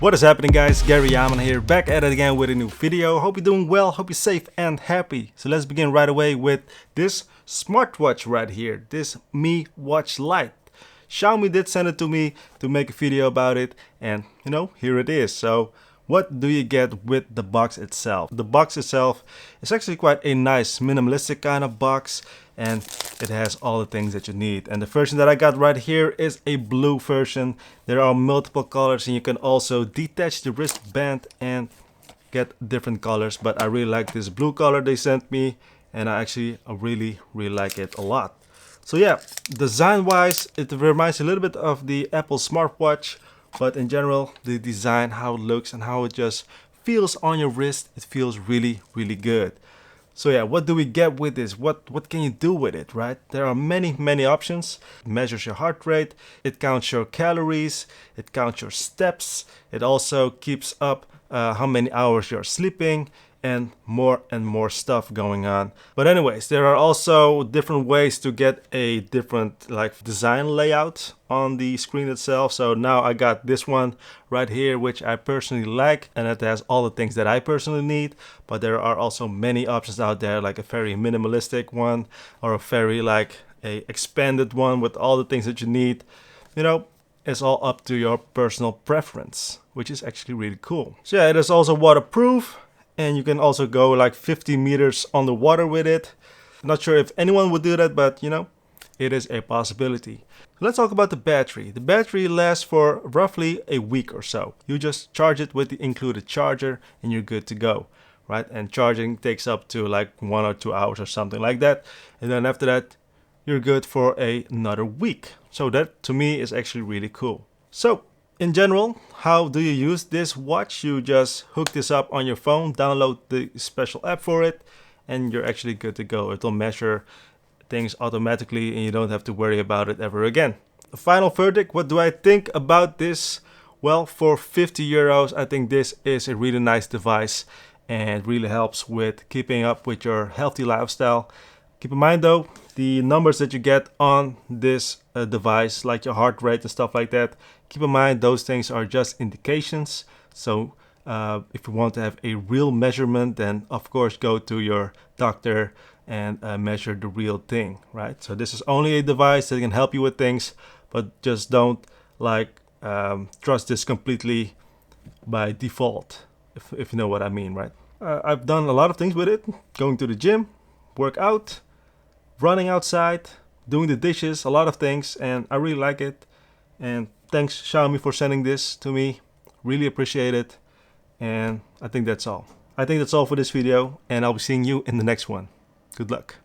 What is happening, guys? Gary Yaman here, back at it again with a new video. Hope you're doing well, hope you're safe and happy. So let's begin right away with this smartwatch right here, this Mi Watch Lite. Xiaomi did send it to me to make a video about it, and you know, here it is. So what do you get with the box itself? The box itself is actually quite a nice minimalistic kind of box, and it has all the things that you need. And the version that I got right here is a blue version. There are multiple colors, and you can also detach the wristband and get different colors, but I really like this blue color they sent me, and I really like it a lot. So yeah, design wise it reminds a little bit of the Apple smartwatch, but in general the design, how it looks and how it just feels on your wrist, it feels really good. So yeah, what do we get with this? What can you do with it, right? There are many options. It measures your heart rate, it counts your calories, it counts your steps, it also keeps up how many hours you're sleeping, and more stuff going on. But anyways, there are also different ways to get a different like design layout on the screen itself. So now I got this one right here, which I personally like, and it has all the things that I personally need. But there are also many options out there, like a very minimalistic one or a very like a expanded one with all the things that you need. You know, it's all up to your personal preference, which is actually really cool. So yeah, it is also waterproof, and you can also go like 50 meters on the water with it. Not sure if anyone would do that, but you know, it is a possibility. Let's talk about the battery. The battery lasts for roughly a week or so. You just charge it with the included charger and you're good to go, right? And charging takes up to like 1 or 2 hours or something like that. And then after that, you're good for another week. So that to me is actually really cool. So in general, how do you use this watch? You just hook this up on your phone, download the special app for it, and you're actually good to go. It'll measure things automatically and you don't have to worry about it ever again. The final verdict, what do I think about this? Well, for 50 euros, I think this is a really nice device and really helps with keeping up with your healthy lifestyle. Keep in mind though, the numbers that you get on this device, like your heart rate and stuff like that, keep in mind those things are just indications. So if you want to have a real measurement, then of course go to your doctor and measure the real thing, right? So this is only a device that can help you with things, but just don't like trust this completely by default, if you know what I mean, right? I've done a lot of things with it, going to the gym, work out, running outside, doing the dishes, a lot of things, and I really like it. And thanks Xiaomi for sending this to me, really appreciate it. And I think that's all. I think that's all for this video, and I'll be seeing you in the next one. Good luck.